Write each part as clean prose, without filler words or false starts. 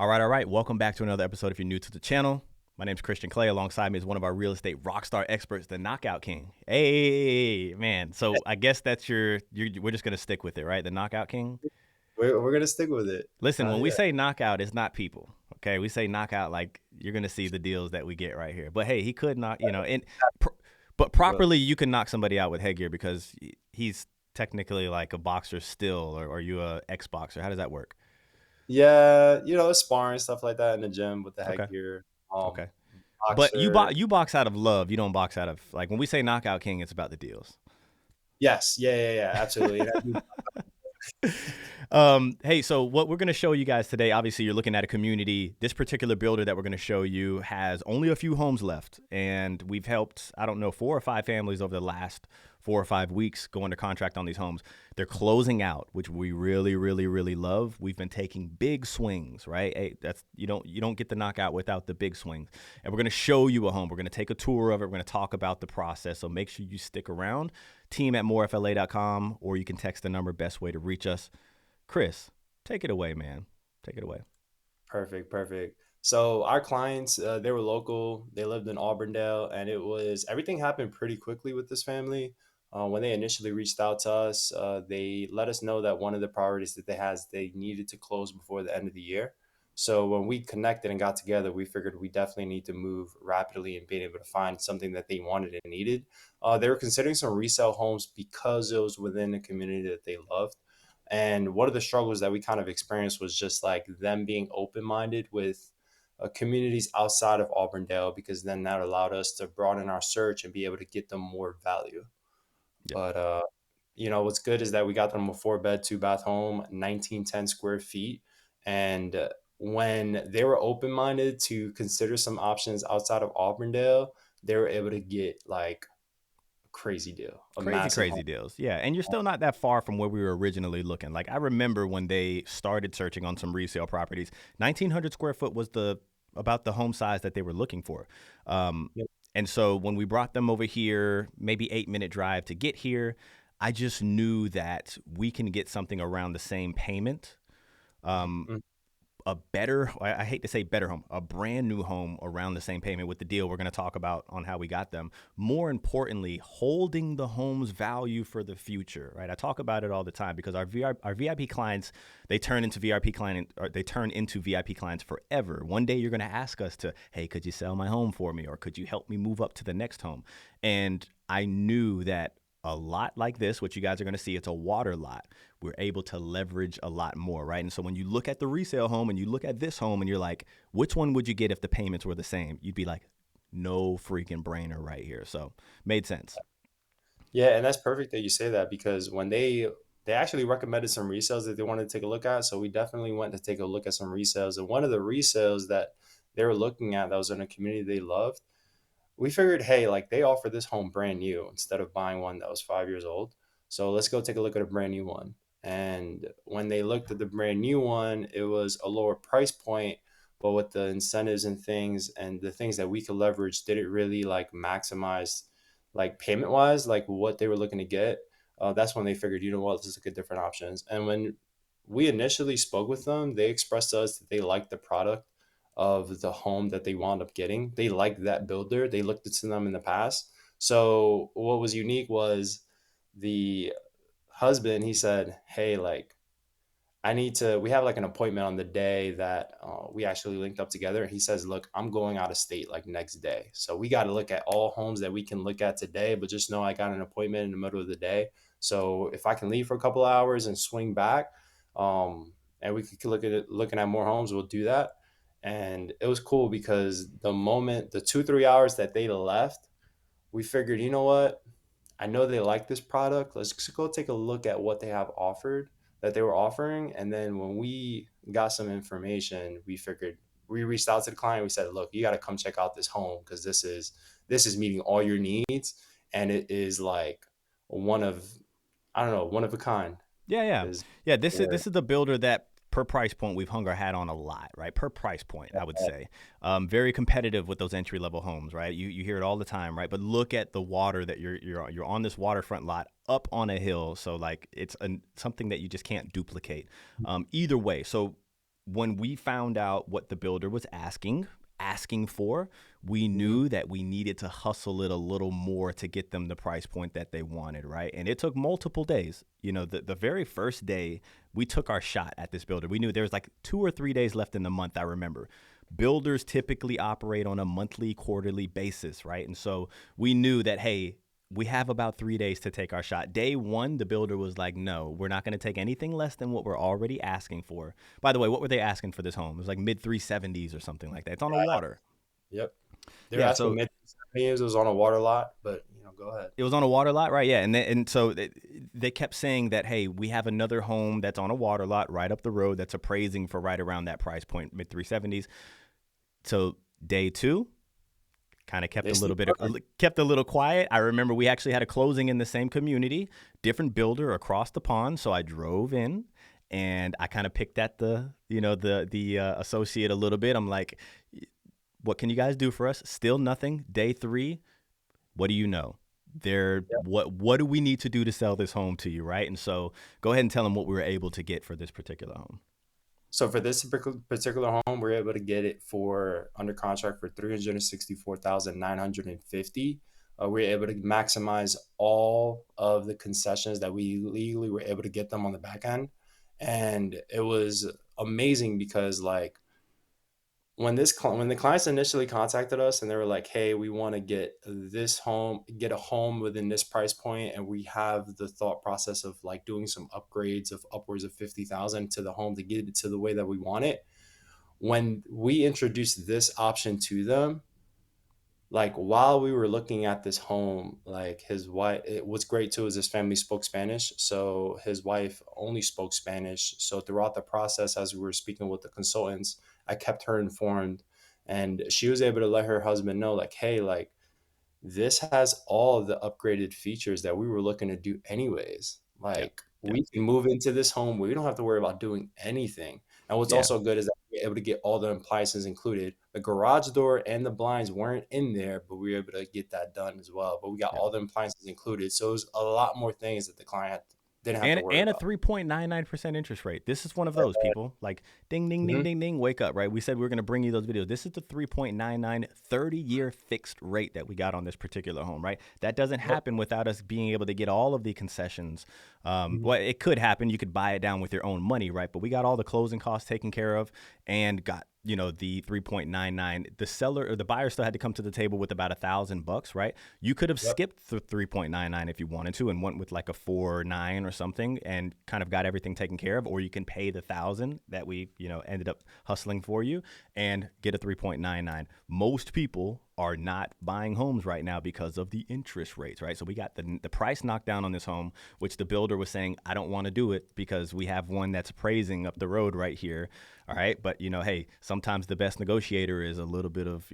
All right. Welcome back to another episode if you're new to the channel. My name's Christian Clay. Alongside me is one of our real estate rockstar experts, the Knockout King. Hey, man. So I guess that's we're just going to stick with it, right? The Knockout King. We're gonna stick with it. Listen, when we Yeah. say knockout, it's not people. Okay. We say knockout like you're going to see the deals that we get right here. But hey, he could knock, but But properly, you can knock somebody out with headgear because he's technically like a boxer still, or are you a ex boxer? How does that work? yeah, sparring stuff like that in the gym with the Okay. headgear. Okay. But Boxer. you box out of love. You don't box out of like when we say knockout king, it's about the deals. Yes, yeah, absolutely. And I do. Hey, so what we're going to show you guys today, obviously you're looking at a community. This particular builder that we're going to show you has only a few homes left. And we've helped, I don't know, 4 or 5 families over the last 4 or 5 weeks go under contract on these homes. They're closing out, which we really, really, really love. We've been taking big swings, right? Hey, that's you don't get the knockout without the big swings. And we're going to show you a home. We're going to take a tour of it. We're going to talk about the process. So make sure you stick around. Team@morefla.com, or you can text the number. Best way to reach us. Chris, take it away, man. Take it away. Perfect. So our clients, they were local. They lived in Auburndale, and everything happened pretty quickly with this family. When they initially reached out to us, they let us know that one of the priorities that they had is they needed to close before the end of the year. So when we connected and got together, we figured we definitely need to move rapidly and being able to find something that they wanted and needed. They were considering some resale homes because it was within a community that they loved. And one of the struggles that we kind of experienced was just like them being open minded with communities outside of Auburndale, because then that allowed us to broaden our search and be able to get them more value. Yep. But, what's good is that we got them a 4-bed, 2-bath home, 1910 square feet. And when they were open minded to consider some options outside of Auburndale, they were able to get like a crazy deal, a massive home. Crazy deals. Yeah. And you're still not that far from where we were originally looking. Like I remember when they started searching on some resale properties, 1900 square foot was about the home size that they were looking for. Um, Yep. and so when we brought them over here, maybe 8-minute drive to get here, I just knew that we can get something around the same payment. Um, Mm. a better, I hate to say better home, a brand new home around the same payment with the deal we're going to talk about on how we got them. More importantly, holding the home's value for the future, right? I talk about it all the time because our VIP clients, they turn into VIP clients forever. One day you're going to ask us to, hey, could you sell my home for me? Or could you help me move up to the next home? And I knew that a lot like this, which you guys are going to see, it's a water lot. We're able to leverage a lot more, right? And so when you look at the resale home and you look at this home and you're like, which one would you get if the payments were the same? You'd be like, no freaking brainer right here. So made sense. Yeah, and that's perfect that you say that, because when they actually recommended some resales that they wanted to take a look at. So we definitely went to take a look at some resales. And one of the resales that they were looking at that was in a community they loved, we figured, hey, like they offer this home brand new instead of buying one that was 5 years old. So let's go take a look at a brand new one. And when they looked at the brand new one, it was a lower price point, but with the incentives and things and the things that we could leverage, did it really like maximize like payment wise, like what they were looking to get. That's when they figured, let's look at different options. And when we initially spoke with them, they expressed to us that they liked the product of the home that they wound up getting. They liked that builder. They looked into them in the past. So what was unique was the husband. He said, "Hey, like we have like an appointment on the day that we actually linked up together." He says, "Look, I'm going out of state like next day. So we got to look at all homes that we can look at today, but just know I got an appointment in the middle of the day. So if I can leave for a couple of hours and swing back, and we could look at looking at more homes, we'll do that." And it was cool because the 2, 3 hours that they left, we figured, you know what? I know they like this product. Let's just go take a look at what they have offered that they were offering. And then when we got some information, we reached out to the client. We said, look, you got to come check out this home because this is meeting all your needs. And it is like one of, I don't know, one of a kind. Yeah, yeah. Is Yeah, this is the builder that per price point we've hung our hat on a lot, right? Per price point, I would yeah, say. Very competitive with those entry level homes, right? You hear it all the time, right? But look at the water that you're on this waterfront lot up on a hill, so like it's something that you just can't duplicate. Either way, so when we found out what the builder was asking for, we Mhm. knew that we needed to hustle it a little more to get them the price point that they wanted, right? And it took multiple days. The very first day we took our shot at this builder, we knew there was like 2 or 3 days left in the month, I remember. Builders typically operate on a monthly, quarterly basis, right? And so we knew that, hey, we have about 3 days to take our shot. Day one, the builder was like, no, we're not going to take anything less than what we're already asking for. By the way, what were they asking for this home? It was like mid 370s or something like that. It's on a water. Yep. They're Yeah, asking so mid it was on a water lot, but go ahead. it was on a water lot, right? Yeah, and so they kept saying that, hey, we have another home that's on a water lot right up the road that's appraising for right around that price point, mid 370s. So day two, kind of They still covered. kept a little quiet. I remember we actually had a closing in the same community, different builder across the pond. So I drove in and I kind of picked at the associate a little bit. I'm like, what can you guys do for us? Still nothing. Day three, what do you know? What do we need to do to sell this home to you, right? And so go ahead and tell them what we were able to get for this particular home. So for this particular home, we're able to get it for under contract for 364,950. We're able to maximize all of the concessions that we legally were able to get them on the back end, and it was amazing because like when the clients initially contacted us and they were like, "Hey, we want to get a home within this price point, and we have the thought process of like doing some upgrades of upwards of 50,000 to the home to get it to the way that we want it." When we introduced this option to them, like while we were looking at this home, like his wife, it was great too is his family spoke Spanish, so his wife only spoke Spanish. So throughout the process, as we were speaking with the consultants, I kept her informed, and she was able to let her husband know, like, hey, like this has all of the upgraded features that we were looking to do anyways. Yeah, Like yeah, we can move into this home. We don't have to worry about doing anything. And what's yeah, also good is that we're able to get all the appliances included. The garage door and the blinds weren't in there, but we were able to get that done as well. But we got yeah. all the appliances included. So it was a lot more things that the client didn't have to worry And a about. 3.99% interest rate. This is one of those people like ding, ding, ding, Mhm. ding, ding, wake up, right? We said we were going to bring you those videos. This is the 3.99 30-year fixed rate that we got on this particular home, right? That doesn't Yep. happen without us being able to get all of the concessions. Mhm. Well, it could happen. You could buy it down with your own money, right? But we got all the closing costs taken care of and got the 3.99. The seller or the buyer still had to come to the table with about $1,000, right? You could have Yep. skipped the 3.99 if you wanted to and went with like a 4.9 or something and kind of got everything taken care of, or you can pay the 1,000 that we ended up hustling for you and get a 3.99. Most people are not buying homes right now because of the interest rates, right? So we got the price knocked down on this home, which the builder was saying, I don't want to do it because we have one that's appraising up the road right here. All right. But, hey, sometimes the best negotiator is a little bit of,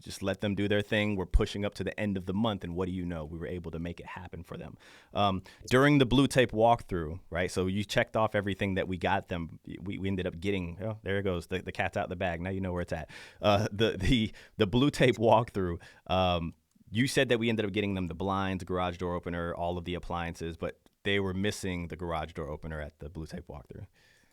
just let them do their thing. We're pushing up to the end of the month. And what do you know? We were able to make it happen for them. During the blue tape walkthrough, right? So you checked off everything that we got them. We ended up getting, oh, there it goes. The cat's out the bag. Now you know where it's at. The blue tape walkthrough. You said that we ended up getting them the blinds, garage door opener, all of the appliances, but they were missing the garage door opener at the blue tape walkthrough.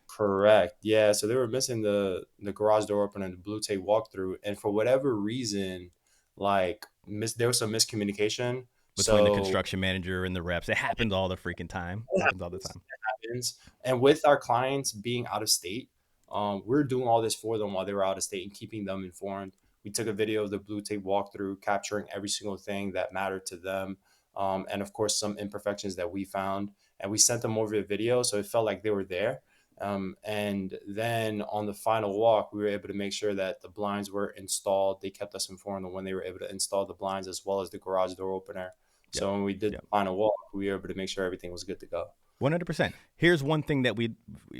Correct. Yeah. So they were missing the garage door opener and the blue tape walkthrough, and for whatever reason, like there was some miscommunication. Between the So construction manager and the reps. It happens all the freaking time. it Happens all the happens. time. It happens. And with our clients being out of state, we're doing all this for them while they were out of state and keeping them informed. We took a video of the blue tape walkthrough, capturing every single thing that mattered to them, and of course some imperfections that we found. And we sent them over the video, so it felt like they were there. And then on the final walk, we were able to make sure that the blinds were installed. They kept us informed on when they were able to install the blinds as well as the garage door opener. Yep. So when we did the Yep. final walk, we were able to make sure everything was good to go. 100%. Here's one thing that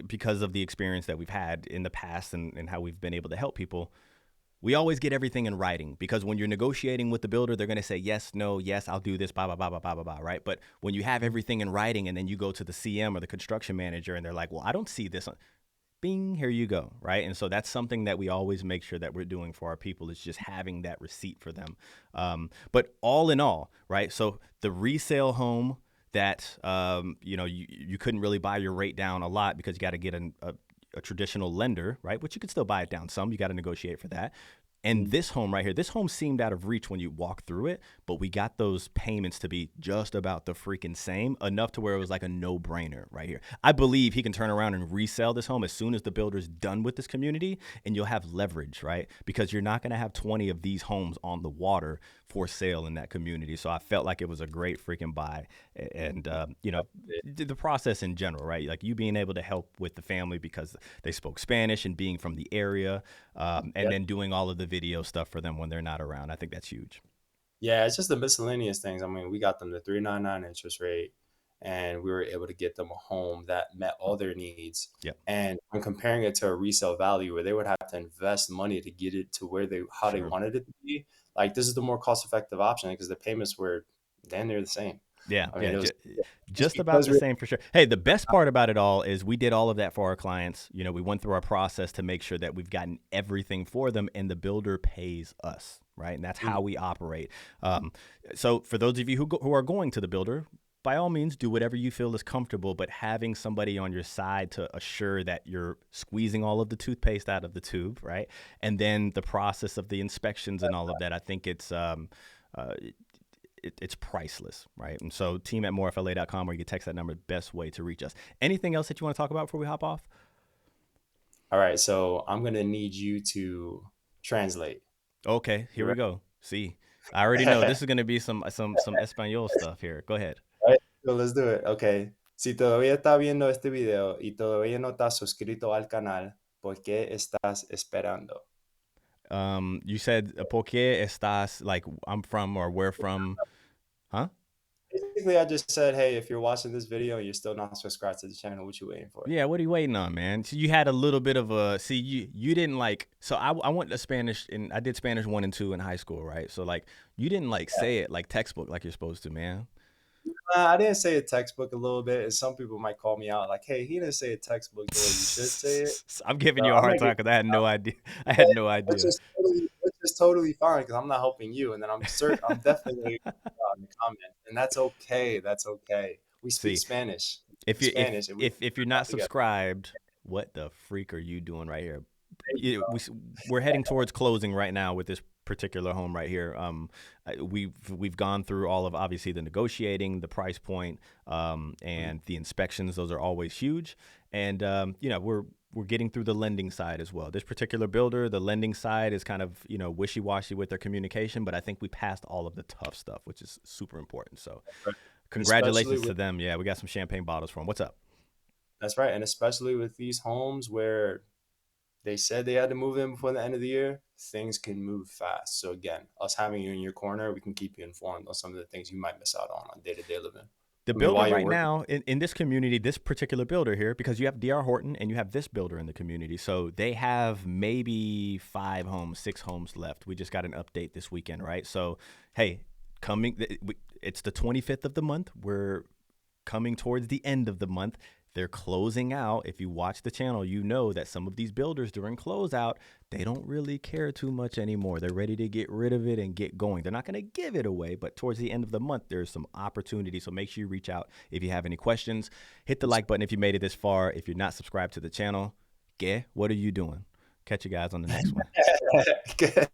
because of the experience that we've had in the past and how we've been able to help people, we always get everything in writing because when you're negotiating with the builder, they're going to say, yes, no, yes, I'll do this, blah, blah, blah, blah, blah, blah, blah, right? But when you have everything in writing and then you go to the CM or the construction manager and they're like, well, I don't see this on, bing, here you go, right? And so that's something that we always make sure that we're doing for our people is just having that receipt for them. But all in all, right? So the resale home that you couldn't really buy your rate down a lot because you got to get a traditional lender, right? Which you could still buy it down some. You got to negotiate for that. And this home right here, this home seemed out of reach when you walk through it, but we got those payments to be just about the freaking same, enough to where it was like a no-brainer right here. I believe he can turn around and resell this home as soon as the builder's done with this community, and you'll have leverage, right? Because you're not going to have 20 of these homes on the water for sale in that community. So I felt like it was a great freaking buy. And, the process in general, right? Like you being able to help with the family because they spoke Spanish and being from the area, and Yep. then doing all of the video stuff for them when they're not around. I think that's huge. Yeah, it's just the miscellaneous things. I mean, we got them the 399 interest rate, and we were able to get them a home that met all their needs. Yep. And when comparing it to a resale value where they would have to invest money to get it to where they how they Sure. wanted it to be, like this is the more cost effective option because the payments were then they're the same. Yeah, I mean, yeah, it was just just about because the we same for sure. Hey, the best part about it all is we did all of that for our clients. We went through our process to make sure that we've gotten everything for them, and the builder pays us, right? And that's how we operate. So for those of you who are going to the builder, by all means, do whatever you feel is comfortable, but having somebody on your side to assure that you're squeezing all of the toothpaste out of the tube, right? And then the process of the inspections and all of that, I think it's priceless, right? And so team at morefla.com, or you can text that number, best way to reach us. Anything else that you want to talk about before we hop off? all right, so I'm gonna need you to translate. Okay, You here we ready? go. See, I already know this is going to be some Espanol stuff here. Go ahead. Right, so let's do it. Okay. Si todavía está viendo este video y todavía no estás suscrito al canal, ¿por qué estás esperando? You said, ¿por qué estás, like, I'm from or we're from, huh? Basically, I just said, hey, if you're watching this video and you're still not subscribed to the channel, what you waiting for? Yeah, what are you waiting on, man? So you had a little bit of a, see, you didn't like, so I went to Spanish, and I did Spanish 1 and 2 in high school, right? So like, you didn't like Yeah. say it like textbook like you're supposed to, man. I didn't say a textbook a little bit, and some people might call me out like, hey, he didn't say a textbook the way you should say it. I'm giving So you a I'm hard gonna time give because I had no idea. I you had no which idea. is totally fine because I'm not helping you, and then I'm definitely gonna in the comments, and that's okay. That's okay. We speak See, Spanish. We if speak you Spanish, and we if you're talk not together. subscribed, what the freak are you doing right here? There you go. We're heading towards closing right now with this particular home right here. We've gone through all of, obviously, the negotiating, the price point, and the inspections. Those are always huge, and we're getting through the lending side as well. This particular builder, the lending side is kind of wishy-washy with their communication, but I think we passed all of the tough stuff, which is super important. So And especially congratulations to with them. Yeah, we got some champagne bottles for them. What's up? that's right, and especially with these homes where they said they had to move in before the end of the year, things can move fast. So again, us having you in your corner, we can keep you informed on some of the things you might miss out on day to day living. The I mean, builder while you're right working. now in this community, this particular builder here, because you have DR Horton and you have this builder in the community. So they have maybe 5 homes, 6 homes left. We just got an update this weekend, right? So, hey, it's the 25th of the month. We're coming towards the end of the month. They're closing out. If you watch the channel, you know that some of these builders during closeout, they don't really care too much anymore. They're ready to get rid of it and get going. They're not going to give it away, but towards the end of the month, there's some opportunity. So make sure you reach out if you have any questions. Hit the like button if you made it this far. If you're not subscribed to the channel, what are you doing? Catch you guys on the next one. Good.